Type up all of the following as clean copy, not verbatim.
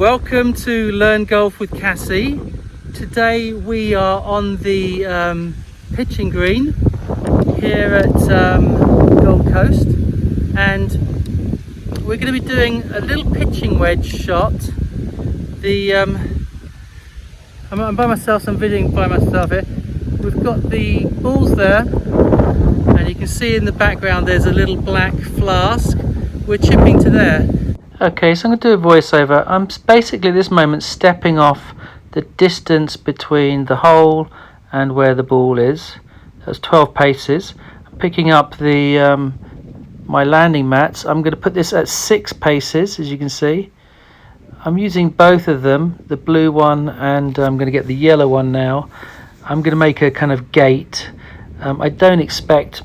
Welcome to Learn Golf with Cassie. Today we are on the pitching green here at Gold Coast, and we're going to be doing a little pitching wedge shot. I'm by myself, so I'm videoing by myself here. We've got the balls there, and you can see in the background there's a little black flask. We're chipping to there. Okay, so I'm going to do a voiceover. I'm basically at this moment stepping off the distance between the hole and where the ball is. That's 12 paces. I'm picking up the my landing mats. I'm going to put this at 6 paces, as you can see. I'm using both of them, the blue one, and I'm going to get the yellow one now. I'm going to make a kind of gate. I don't expect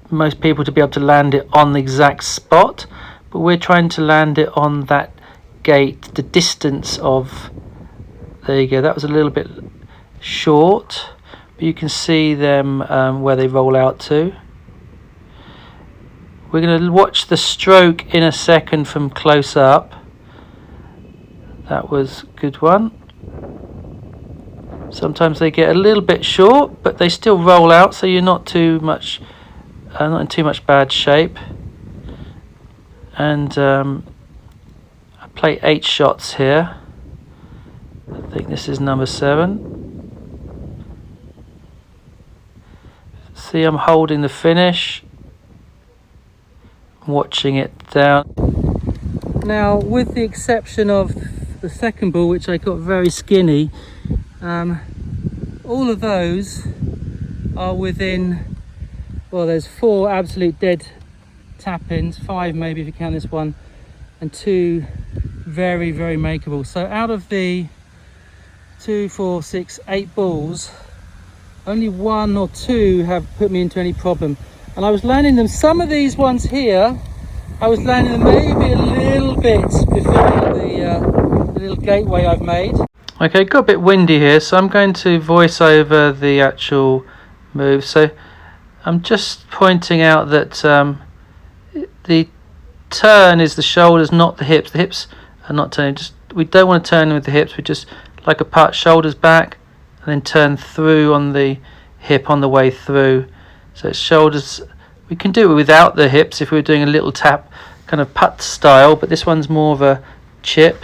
most people to be able to land it on the exact spot, but we're trying to land it on that gate, the distance of, there you go, that was a little bit short, but you can see them where they roll out to. We're going to watch the stroke in a second from close up. That was a good one. Sometimes they get a little bit short, but they still roll out, so you're not not in too much bad shape. And I play 8 shots here. I think this is number 7. See, I'm holding the finish, watching it down. Now, with the exception of the second ball, which I got very skinny, all of those are within, well, there's 4 absolute dead tap-ins, 5 maybe if you count this one, and 2 very, very makeable. So out of the 2, 4, 6, 8 balls, only 1 or 2 have put me into any problem. And I was landing them, some of these ones here, I was landing them maybe a little bit before the little gateway I've made. Okay, got a bit windy here, so I'm going to voice over the actual move. So I'm just pointing out that the turn is the shoulders, not the hips. The hips are not turning. We don't want to turn with the hips. We just like a putt, shoulders back, and then turn through on the hip on the way through. So it's shoulders. We can do it without the hips if we were doing a little tap, kind of putt style. But this one's more of a chip,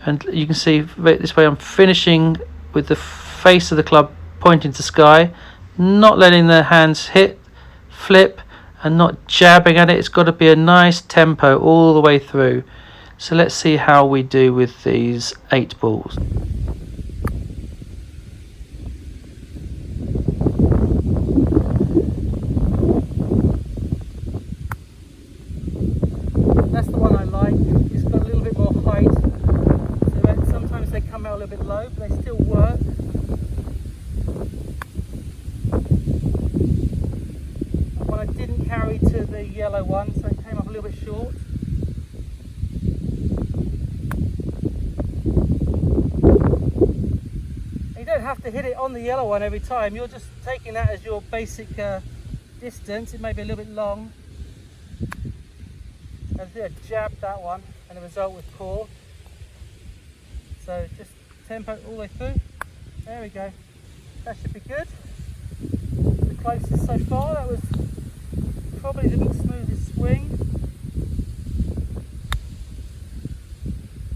and you can see this way I'm finishing with the face of the club pointing to sky, not letting the hands hit, flip, and not jabbing at it. It's got to be a nice tempo all the way through. So let's see how we do with these 8 balls. That's the one I like. It's got a little bit more height, so that sometimes they come out a little bit low, but they still work. I didn't carry to the yellow one, so it came up a little bit short. You don't have to hit it on the yellow one every time. You're just taking that as your basic distance. It may be a little bit long. I jabbed that one, and the result was poor. So just tempo all the way through. There we go. That should be good. The closest so far. That was probably the smoothest swing.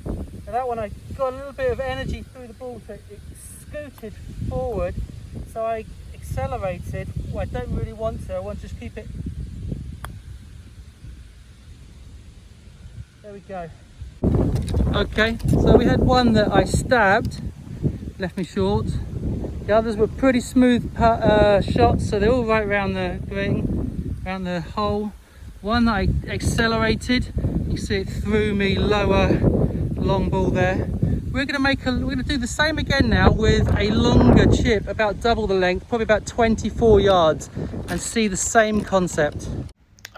And that one I got a little bit of energy through the ball, so it scooted forward, so I accelerated. Well, I don't really want to, I want to just keep it. There we go. Okay, so we had one that I stabbed, left me short. The others were pretty smooth shots, so they're all right around the green, around the hole. One that I accelerated, you see it threw me lower, long ball there. We're going to do the same again now with a longer chip, about double the length, probably about 24 yards, and see the same concept.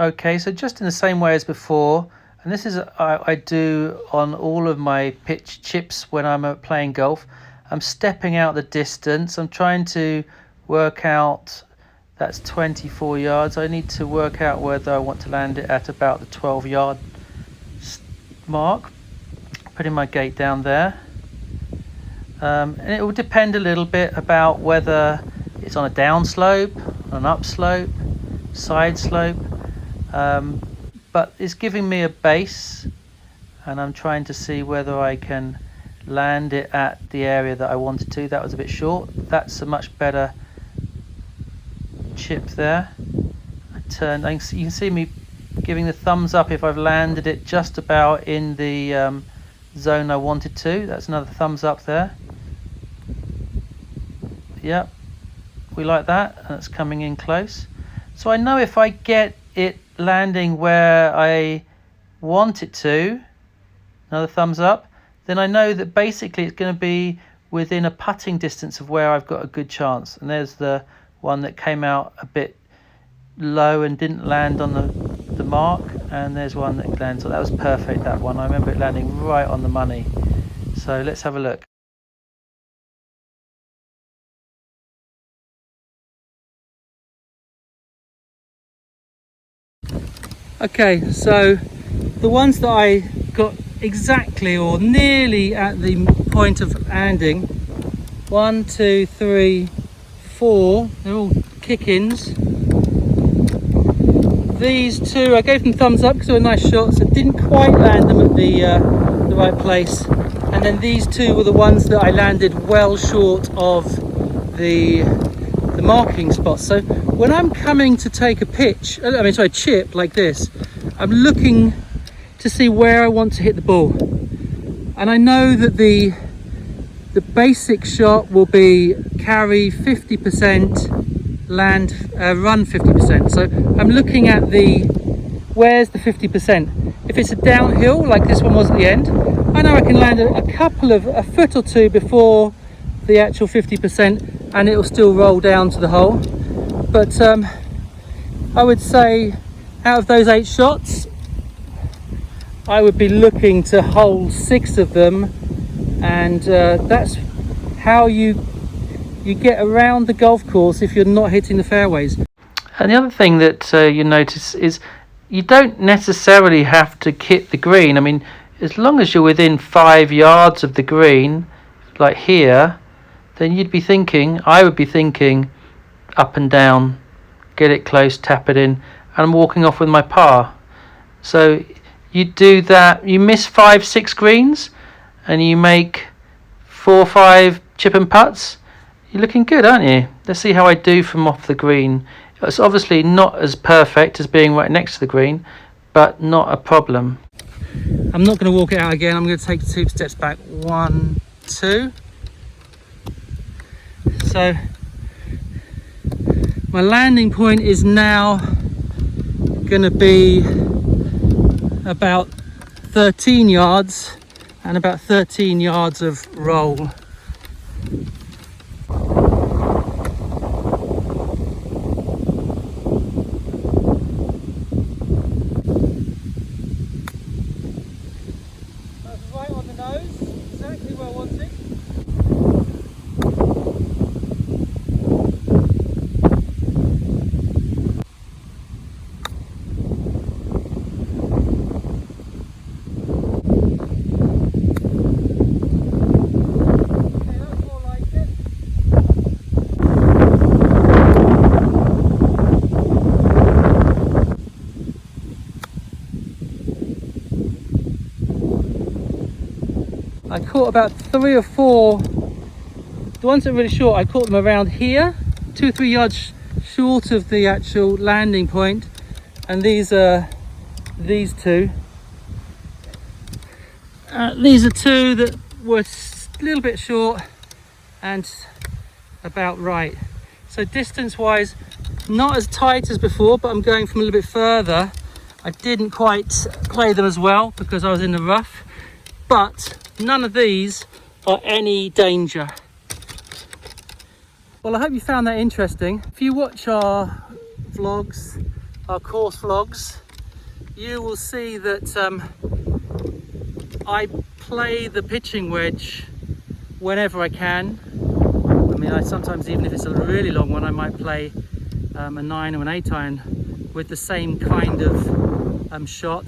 Okay, so just in the same way as before, and this is I do on all of my pitch chips when I'm playing golf. I'm stepping out the distance. I'm trying to work out, that's 24 yards. I need to work out whether I want to land it at about the 12-yard mark. putting my gate down there. And it will depend a little bit about whether it's on a down slope, on an up slope, side slope, but it's giving me a base, and I'm trying to see whether I can land it at the area that I wanted to. That was a bit short. That's a much better chip there. You can see me giving the thumbs up if I've landed it just about in the zone I wanted to. That's another thumbs up there. Yep, we like that, and it's coming in close. So I know if I get it landing where I want it to, another thumbs up, then I know that basically it's going to be within a putting distance of where I've got a good chance. And there's the one that came out a bit low and didn't land on the mark, and there's one that lands. So that was perfect, that one. I remember it landing right on the money. So let's have a look. Okay, so the ones that I got exactly or nearly at the point of landing, 1, 2, 3, 4, they're all kick-ins. These two, I gave them thumbs up because they were nice shots. I didn't quite land them at the right place. And then these two were the ones that I landed well short of the marking spots. So when I'm coming to take a chip like this, I'm looking to see where I want to hit the ball. And I know that the basic shot will be carry 50%, land, run 50%. So I'm looking at where's the 50%. If it's a downhill like this one was at the end, I know I can land a foot or two before the actual 50%, and it will still roll down to the hole. But I would say out of those 8 shots, I would be looking to hole 6 of them, and that's how you get around the golf course if you're not hitting the fairways. And the other thing that you notice is you don't necessarily have to hit the green. I mean, as long as you're within 5 yards of the green, like here, then I would be thinking up and down, get it close, tap it in, and I'm walking off with my par. So you do that, you miss 5, 6 greens, and you make 4, 5 chip and putts, you're looking good, aren't you? Let's see how I do from off the green. It's obviously not as perfect as being right next to the green, but not a problem. I'm not going to walk it out again. I'm going to take 2 steps back. 1, 2. So my landing point is now going to be about 13 yards and about 13 yards of roll. That's right on the nose, exactly where I want it. I caught about 3 or 4, the ones that are really short, I caught them around here, 2 or 3 yards short of the actual landing point, and these are these two. These are 2 that were a little bit short and about right. So distance wise, not as tight as before, but I'm going from a little bit further. I didn't quite play them as well because I was in the rough, but none of these are any danger. Well, I hope you found that interesting. If you watch our vlogs, our course vlogs, you will see that I play the pitching wedge whenever I can. I mean, I sometimes, even if it's a really long one, I might play a 9 or an 8 iron with the same kind of shot.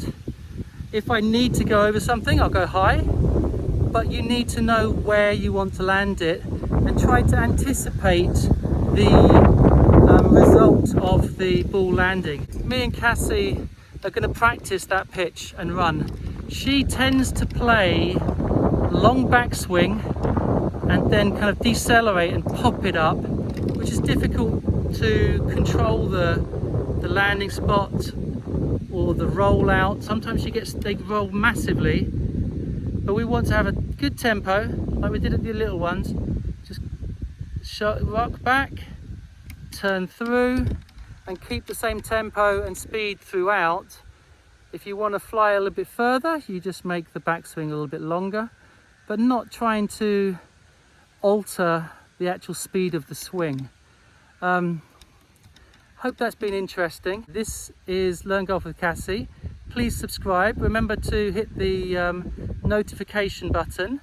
If I need to go over something, I'll go high, but you need to know where you want to land it and try to anticipate the result of the ball landing. Me and Cassie are going to practice that pitch and run. She tends to play long backswing and then kind of decelerate and pop it up, which is difficult to control the landing spot or the rollout. Sometimes they roll massively, but we want to have a good tempo like we did at the little ones. Just rock back, turn through, and keep the same tempo and speed throughout. If you want to fly a little bit further, you just make the backswing a little bit longer, but not trying to alter the actual speed of the swing. Hope that's been interesting. This is Learn Golf with Cassie. Please subscribe. Remember to hit the notification button,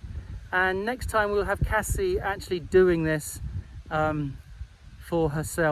and next time we'll have Cassie actually doing this for herself.